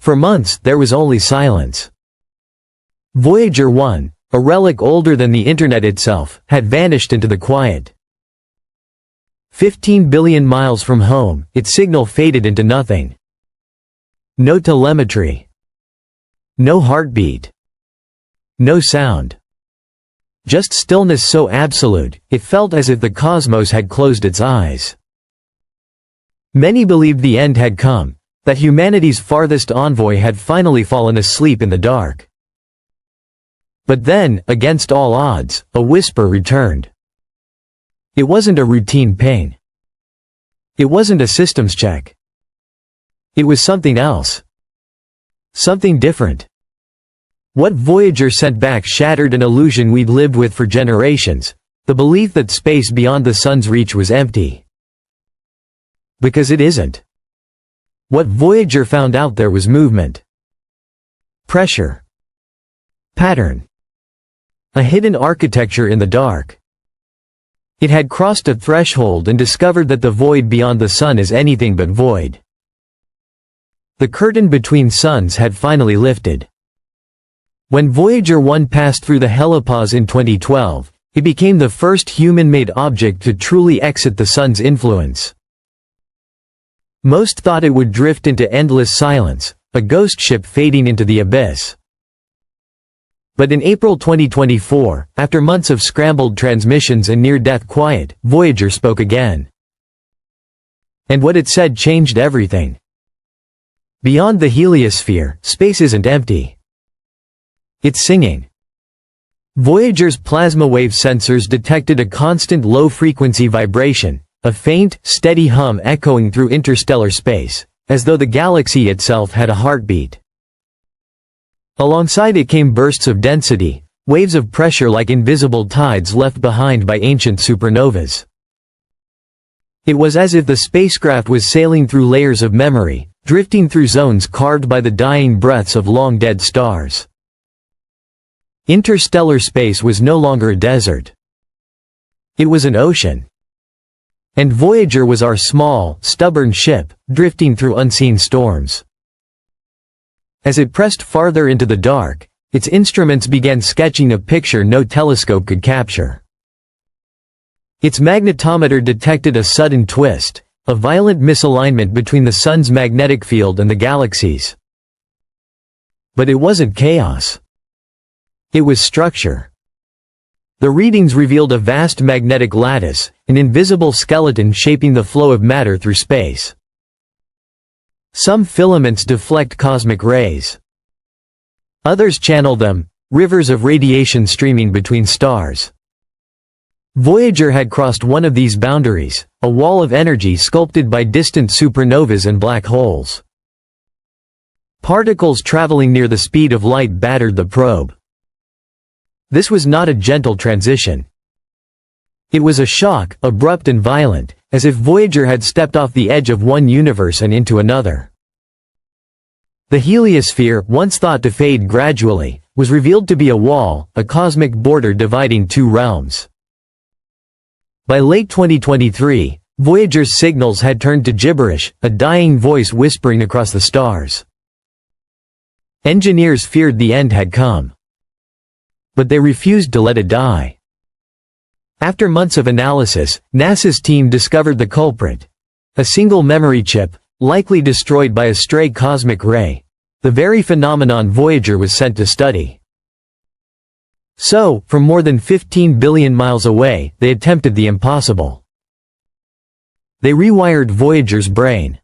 For months there was only silence. Voyager 1, a relic older than the Internet itself, had vanished into the quiet. 15 billion miles from home, its signal faded into nothing. No telemetry. No heartbeat. No sound. Just stillness so absolute, it felt as if the cosmos had closed its eyes. Many believed the end had come, that humanity's farthest envoy had finally fallen asleep in the dark. But then, against all odds, a whisper returned. It wasn't a routine ping. It wasn't a systems check. It was something else. Something different. What Voyager sent back shattered an illusion we'd lived with for generations, the belief that space beyond the sun's reach was empty. Because it isn't. What Voyager found out there was movement. Pressure. Pattern. A hidden architecture in the dark. It had crossed a threshold and discovered that the void beyond the sun is anything but void. The curtain between suns had finally lifted. When Voyager 1 passed through the helipause in 2012, it became the first human-made object to truly exit the sun's influence. Most thought it would drift into endless silence, a ghost ship fading into the abyss. But in April 2024, after months of scrambled transmissions and near-death quiet, Voyager spoke again. And what it said changed everything. Beyond the heliosphere, space isn't empty. It's singing. Voyager's plasma wave sensors detected a constant low-frequency vibration, a faint, steady hum echoing through interstellar space, as though the galaxy itself had a heartbeat. Alongside it came bursts of density, waves of pressure like invisible tides left behind by ancient supernovas. It was as if the spacecraft was sailing through layers of memory, drifting through zones carved by the dying breaths of long-dead stars. Interstellar space was no longer a desert. It was an ocean. And Voyager was our small, stubborn ship, drifting through unseen storms. As it pressed farther into the dark, its instruments began sketching a picture no telescope could capture. Its magnetometer detected a sudden twist, a violent misalignment between the sun's magnetic field and the galaxy's. But it wasn't chaos. It was structure. The readings revealed a vast magnetic lattice, an invisible skeleton shaping the flow of matter through space. Some filaments deflect cosmic rays. Others channel them, rivers of radiation streaming between stars. Voyager had crossed one of these boundaries, a wall of energy sculpted by distant supernovas and black holes. Particles traveling near the speed of light battered the probe. This was not a gentle transition. It was a shock, abrupt and violent, as if Voyager had stepped off the edge of one universe and into another. The heliosphere, once thought to fade gradually, was revealed to be a wall, a cosmic border dividing two realms. By late 2023, Voyager's signals had turned to gibberish, a dying voice whispering across the stars. Engineers feared the end had come. But they refused to let it die. After months of analysis, NASA's team discovered the culprit. A single memory chip, likely destroyed by a stray cosmic ray, the very phenomenon Voyager was sent to study. So, from more than 15 billion miles away, they attempted the impossible. They rewired Voyager's brain.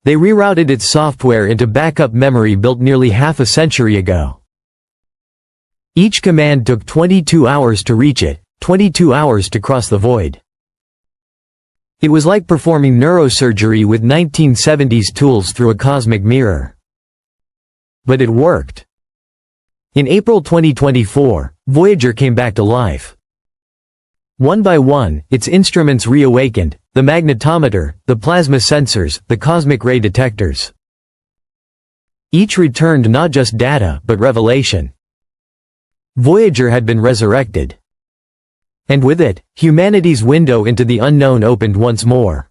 They rerouted its software into backup memory built nearly half a century ago. Each command took 22 hours to reach it, 22 hours to cross the void. It was like performing neurosurgery with 1970s tools through a cosmic mirror. But it worked. In April 2024, Voyager came back to life. One by one, its instruments reawakened, the magnetometer, the plasma sensors, the cosmic ray detectors. Each returned not just data, but revelation. Voyager had been resurrected. And with it, humanity's window into the unknown opened once more.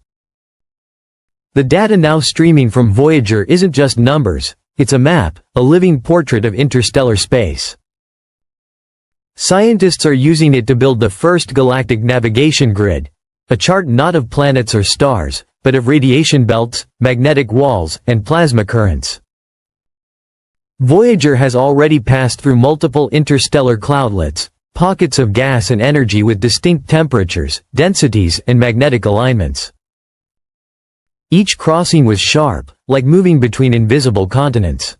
The data now streaming from Voyager isn't just numbers, it's a map, a living portrait of interstellar space. Scientists are using it to build the first galactic navigation grid, a chart not of planets or stars, but of radiation belts, magnetic walls, and plasma currents. Voyager has already passed through multiple interstellar cloudlets, pockets of gas and energy with distinct temperatures, densities, and magnetic alignments. Each crossing was sharp, like moving between invisible continents.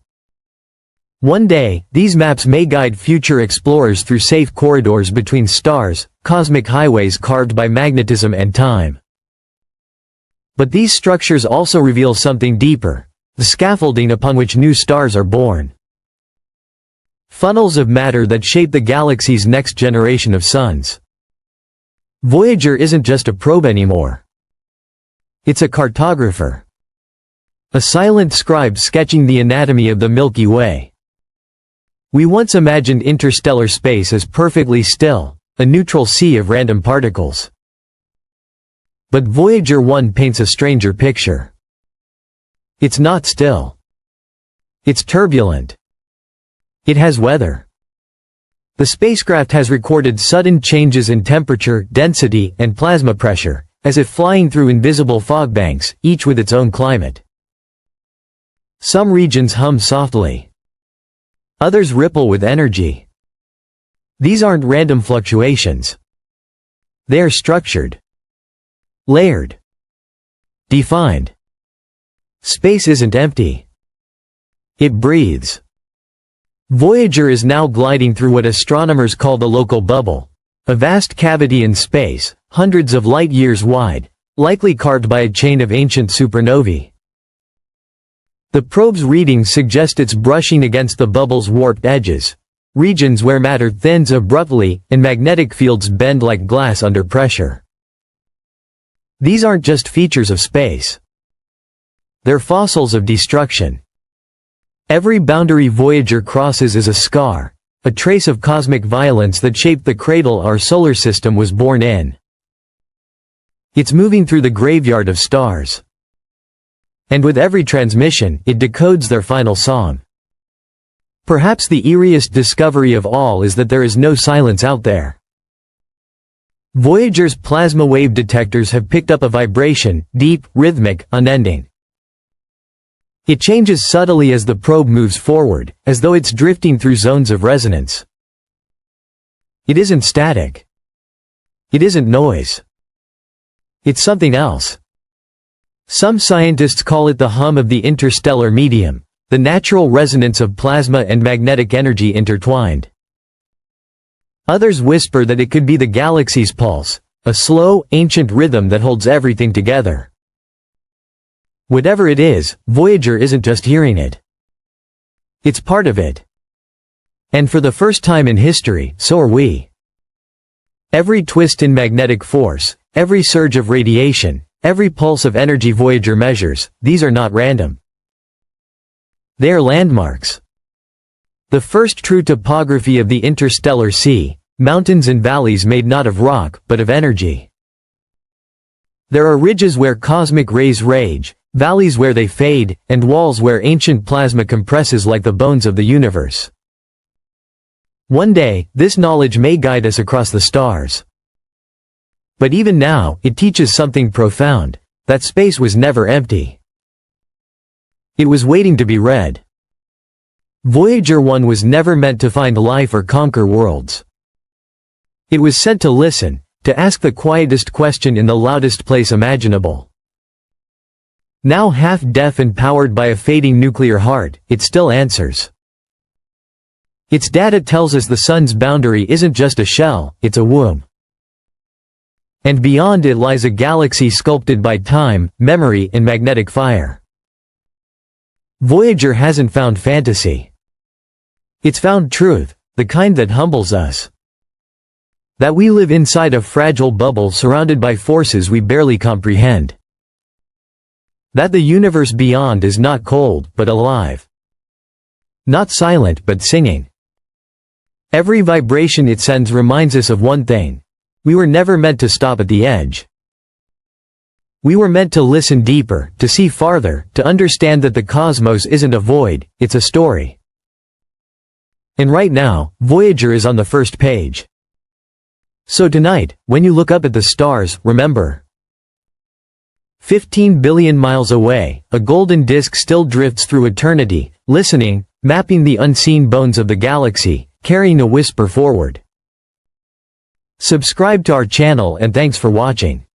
One day, these maps may guide future explorers through safe corridors between stars, cosmic highways carved by magnetism and time. But these structures also reveal something deeper, the scaffolding upon which new stars are born. Funnels of matter that shape the galaxy's next generation of suns. Voyager isn't just a probe anymore. It's a cartographer. A silent scribe sketching the anatomy of the Milky Way. We once imagined interstellar space as perfectly still, a neutral sea of random particles. But Voyager 1 paints a stranger picture. It's not still. It's turbulent. It has weather. The spacecraft has recorded sudden changes in temperature, density, and plasma pressure, as if flying through invisible fog banks, each with its own climate. Some regions hum softly. Others ripple with energy. These aren't random fluctuations. They are structured. Layered. Defined. Space isn't empty. It breathes. Voyager is now gliding through what astronomers call the local bubble, a vast cavity in space, hundreds of light-years wide, likely carved by a chain of ancient supernovae. The probe's readings suggest it's brushing against the bubble's warped edges, regions where matter thins abruptly and magnetic fields bend like glass under pressure. These aren't just features of space. They're fossils of destruction. Every boundary Voyager crosses is a scar, a trace of cosmic violence that shaped the cradle our solar system was born in. It's moving through the graveyard of stars. And with every transmission, it decodes their final song. Perhaps the eeriest discovery of all is that there is no silence out there. Voyager's plasma wave detectors have picked up a vibration, deep, rhythmic, unending. It changes subtly as the probe moves forward, as though it's drifting through zones of resonance. It isn't static. It isn't noise. It's something else. Some scientists call it the hum of the interstellar medium, the natural resonance of plasma and magnetic energy intertwined. Others whisper that it could be the galaxy's pulse, a slow, ancient rhythm that holds everything together. Whatever it is, Voyager isn't just hearing it. It's part of it. And for the first time in history, so are we. Every twist in magnetic force, every surge of radiation, every pulse of energy Voyager measures, these are not random. They are landmarks. The first true topography of the interstellar sea, mountains and valleys made not of rock, but of energy. There are ridges where cosmic rays rage, valleys where they fade, and walls where ancient plasma compresses like the bones of the universe. One day, this knowledge may guide us across the stars. But even now, it teaches something profound, that space was never empty. It was waiting to be read. Voyager 1 was never meant to find life or conquer worlds. It was sent to listen, to ask the quietest question in the loudest place imaginable. Now half-deaf and powered by a fading nuclear heart, it still answers. Its data tells us the sun's boundary isn't just a shell, it's a womb. And beyond it lies a galaxy sculpted by time, memory, and magnetic fire. Voyager hasn't found fantasy. It's found truth, the kind that humbles us. That we live inside a fragile bubble surrounded by forces we barely comprehend. That the universe beyond is not cold, but alive. Not silent, but singing. Every vibration it sends reminds us of one thing. We were never meant to stop at the edge. We were meant to listen deeper, to see farther, to understand that the cosmos isn't a void, it's a story. And right now, Voyager is on the first page. So tonight, when you look up at the stars, remember, 15 billion miles away, a golden disk still drifts through eternity, listening, mapping the unseen bones of the galaxy, carrying a whisper forward. Subscribe to our channel and thanks for watching.